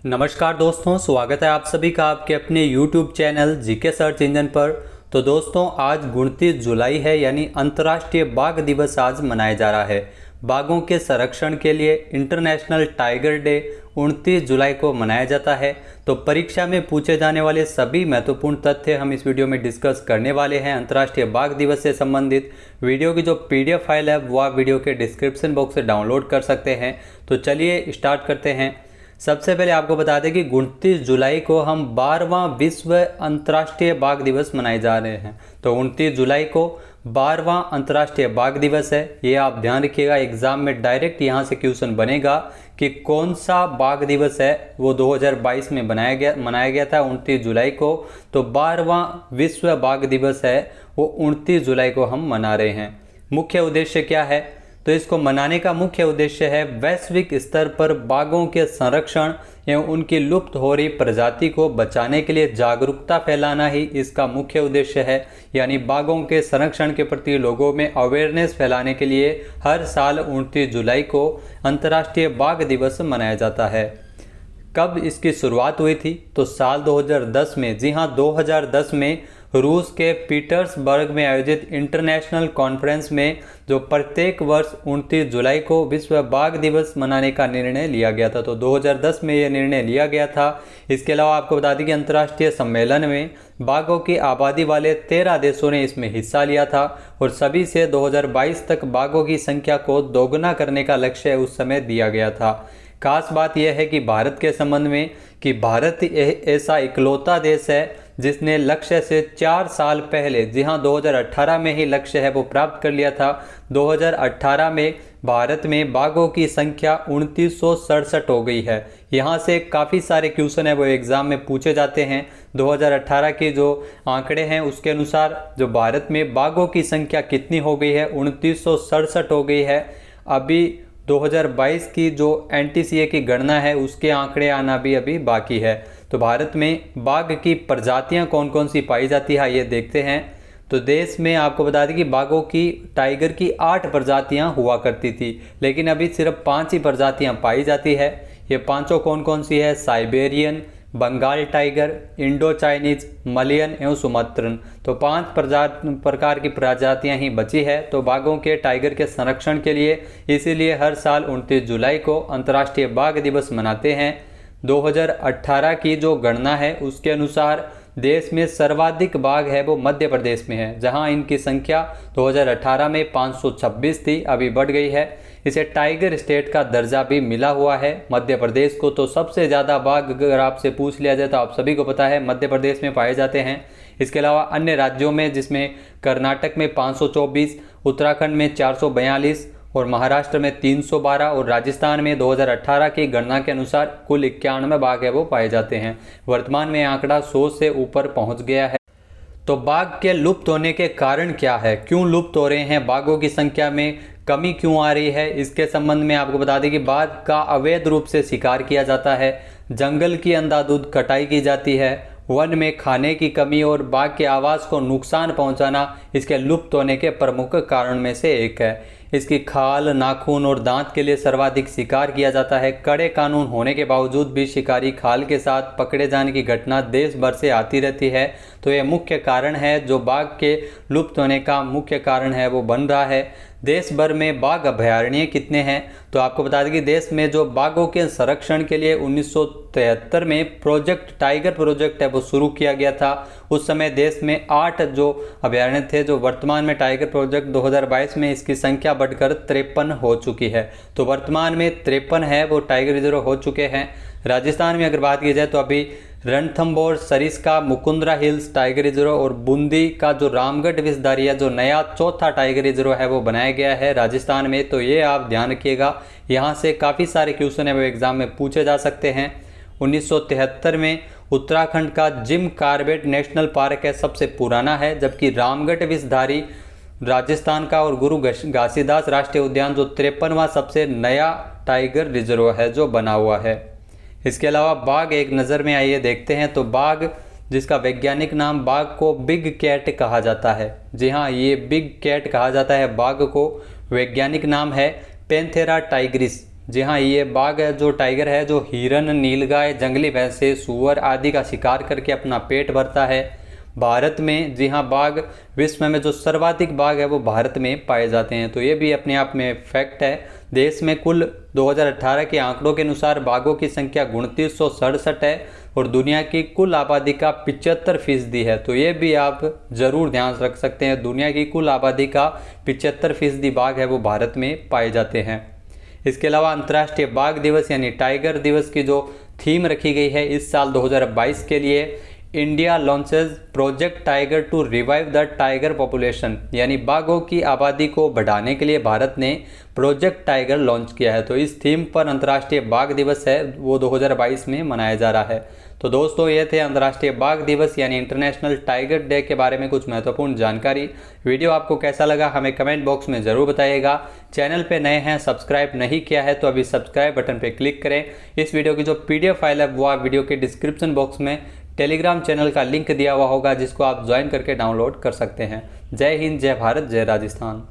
नमस्कार दोस्तों, स्वागत है आप सभी का आपके अपने YouTube channel GK search engine पर। तो दोस्तों, आज 29 जुलाई है, यानी अंतर्राष्ट्रीय बाघ दिवस आज मनाया जा रहा है। बाघों के संरक्षण के लिए इंटरनेशनल टाइगर डे 29 जुलाई को मनाया जाता है। तो परीक्षा में पूछे जाने वाले सभी महत्वपूर्ण तथ्य हम इस वीडियो में डिस्कस करने वाले हैं। अंतर्राष्ट्रीय बाघ दिवस से संबंधित वीडियो की जो PDF फाइल है वो आप वीडियो के डिस्क्रिप्शन बॉक्स से डाउनलोड कर सकते हैं। तो चलिए स्टार्ट करते हैं। सबसे पहले आपको बता दें कि 29 जुलाई को हम 12वां विश्व अंतर्राष्ट्रीय बाघ दिवस मनाए जा रहे हैं। तो 29 जुलाई को 12वां अंतर्राष्ट्रीय बाघ दिवस है। ये आप ध्यान रखिएगा, एग्जाम में डायरेक्ट यहाँ से क्वेश्चन बनेगा कि कौन सा बाघ दिवस है। वो 2022 में मनाया गया था 29 जुलाई को। तो 12वां विश्व बाघ दिवस है वो 29 जुलाई को हम मना रहे हैं। मुख्य उद्देश्य क्या है? तो इसको मनाने का मुख्य उद्देश्य है वैश्विक स्तर पर बाघों के संरक्षण एवं उनकी लुप्त हो रही प्रजाति को बचाने के लिए जागरूकता फैलाना ही इसका मुख्य उद्देश्य है। यानी बाघों के संरक्षण के प्रति लोगों में अवेयरनेस फैलाने के लिए हर साल 29 जुलाई को अंतर्राष्ट्रीय बाघ दिवस मनाया जाता है। कब इसकी शुरुआत हुई थी? तो साल 2010 में, जी हाँ 2010 में रूस के पीटर्सबर्ग में आयोजित इंटरनेशनल कॉन्फ्रेंस में जो प्रत्येक वर्ष 29 जुलाई को विश्व बाघ दिवस मनाने का निर्णय लिया गया था। तो 2010 में यह निर्णय लिया गया था। इसके अलावा आपको बता दें कि अंतर्राष्ट्रीय सम्मेलन में बाघों की आबादी वाले 13 देशों ने इसमें हिस्सा लिया था और सभी से 2022 तक बाघों की संख्या को दोगुना करने का लक्ष्य उस समय दिया गया था। खास बात यह है कि भारत के संबंध में कि भारत ऐसा इकलौता देश है जिसने लक्ष्य से 4 साल पहले, जी हाँ 2018 में ही लक्ष्य है वो प्राप्त कर लिया था। 2018 में भारत में बाघों की संख्या 2967 हो गई है। यहाँ से काफ़ी सारे क्वेश्चन है वो एग्ज़ाम में पूछे जाते हैं। 2018 के जो आंकड़े हैं उसके अनुसार जो भारत में बाघों की संख्या कितनी हो गई है, 2967 हो गई है। अभी 2022 की जो NTCA की गणना है उसके आंकड़े आना भी अभी बाकी है। तो भारत में बाघ की प्रजातियां कौन कौन सी पाई जाती है ये देखते हैं। तो देश में आपको बता दें कि बाघों की टाइगर की 8 प्रजातियां हुआ करती थी, लेकिन अभी सिर्फ 5 ही प्रजातियां पाई जाती है। ये पांचों कौन कौन सी है? Siberian, Bengal tiger, Indo Chinese, Malayan एवं सुमात्रन। तो 5 प्रकार की प्रजातियां ही बची है। तो बाघों के टाइगर के संरक्षण के लिए इसीलिए हर साल 29 जुलाई को अंतर्राष्ट्रीय बाघ दिवस मनाते हैं। 2018 की जो गणना है उसके अनुसार देश में सर्वाधिक बाघ है वो मध्य प्रदेश में है, जहां इनकी संख्या 2018 में 526 थी, अभी बढ़ गई है। इसे टाइगर स्टेट का दर्जा भी मिला हुआ है मध्य प्रदेश को। तो सबसे ज़्यादा बाघ अगर आपसे पूछ लिया जाए तो आप सभी को पता है मध्य प्रदेश में पाए जाते हैं। इसके अलावा अन्य राज्यों में, जिसमें कर्नाटक में 524, उत्तराखंड में 442 और महाराष्ट्र में 312 और राजस्थान में 2018 की गणना के अनुसार कुल 91 बाघ है वो पाए जाते हैं। वर्तमान में आंकड़ा 100 से ऊपर पहुंच गया है। तो बाघ के लुप्त होने के कारण क्या है? क्यों लुप्त हो रहे हैं? बाघों की संख्या में कमी क्यों आ रही है? इसके संबंध में आपको बता दें कि बाघ का अवैध रूप से शिकार किया जाता है, जंगल की अंधाधुंध कटाई की जाती है, वन में खाने की कमी और बाघ के आवास को नुकसान पहुंचाना इसके लुप्त होने के प्रमुख कारण में से एक है। इसकी खाल, नाखून और दांत के लिए सर्वाधिक शिकार किया जाता है। कड़े कानून होने के बावजूद भी शिकारी खाल के साथ पकड़े जाने की घटना देश भर से आती रहती है। तो यह मुख्य कारण है, जो बाघ के लुप्त होने का मुख्य कारण है वो बन रहा है। देश भर में बाघ अभयारण्य कितने हैं? तो आपको बता दें कि देश में जो बाघों के संरक्षण के लिए 1973 में प्रोजेक्ट टाइगर प्रोजेक्ट है वो शुरू किया गया था। उस समय देश में 8 जो अभयारण्य थे, जो वर्तमान में टाइगर प्रोजेक्ट 2022 में इसकी संख्या बढ़कर 53 हो चुकी है। तो वर्तमान में 53 है वो टाइगर रिजर्व हो चुके हैं। राजस्थान में अगर बात की जाए तो अभी Ranthambore, Sariska, Mukundra hills tiger reserve और बूंदी का जो रामगढ़ विषधारी है, जो नया चौथा टाइगर रिजर्व है वो बनाया गया है राजस्थान में। तो ये आप ध्यान रखिएगा, यहाँ से काफ़ी सारे क्वेश्चन है वो एग्जाम में पूछे जा सकते हैं। 1973 में उत्तराखंड का जिम कार्बेट नेशनल पार्क है, सबसे पुराना है, जबकि रामगढ़ विषधारी राजस्थान का और गुरु घासीदास राष्ट्रीय उद्यान जो 53वां सबसे नया टाइगर रिजर्व है जो बना हुआ है। इसके अलावा बाघ एक नज़र में आइए देखते हैं। तो बाघ, जिसका वैज्ञानिक नाम बाघ को बिग कैट कहा जाता है, जी हाँ ये बिग कैट कहा जाता है बाघ को। वैज्ञानिक नाम है पैंथेरा टाइग्रिस। जी हाँ, ये बाघ है जो टाइगर है जो हिरन, नीलगाय, जंगली भैंसे, सूअर आदि का शिकार करके अपना पेट भरता है। भारत में जी हाँ, बाघ विश्व में जो सर्वाधिक बाघ है वो भारत में पाए जाते हैं। तो ये भी अपने आप में फैक्ट है। देश में कुल 2018 के आंकड़ों के अनुसार बाघों की संख्या 2967 है और दुनिया की कुल आबादी का 75% है। तो ये भी आप ज़रूर ध्यान रख सकते हैं, दुनिया की कुल आबादी का 75% बाघ है वो भारत में पाए जाते हैं। इसके अलावा अंतर्राष्ट्रीय बाघ दिवस यानी टाइगर दिवस की जो थीम रखी गई है इस साल 2022 के लिए, India launches Project Tiger to revive the tiger population, यानी बाघों की आबादी को बढ़ाने के लिए भारत ने प्रोजेक्ट टाइगर लॉन्च किया है। तो इस थीम पर अंतर्राष्ट्रीय बाघ दिवस है वो 2022 में मनाया जा रहा है। तो दोस्तों ये थे अंतर्राष्ट्रीय बाघ दिवस यानी इंटरनेशनल टाइगर डे के बारे में कुछ महत्वपूर्ण जानकारी। वीडियो आपको कैसा लगा हमें कमेंट बॉक्स में ज़रूर बताइएगा। चैनल पे नए हैं, सब्सक्राइब नहीं किया है तो अभी सब्सक्राइब बटन पे क्लिक करें। इस वीडियो की जो PDF फाइल है वो आप वीडियो के डिस्क्रिप्शन बॉक्स में टेलीग्राम चैनल का लिंक दिया हुआ होगा जिसको आप ज्वाइन करके डाउनलोड कर सकते हैं। जय हिंद, जय भारत, जय राजस्थान।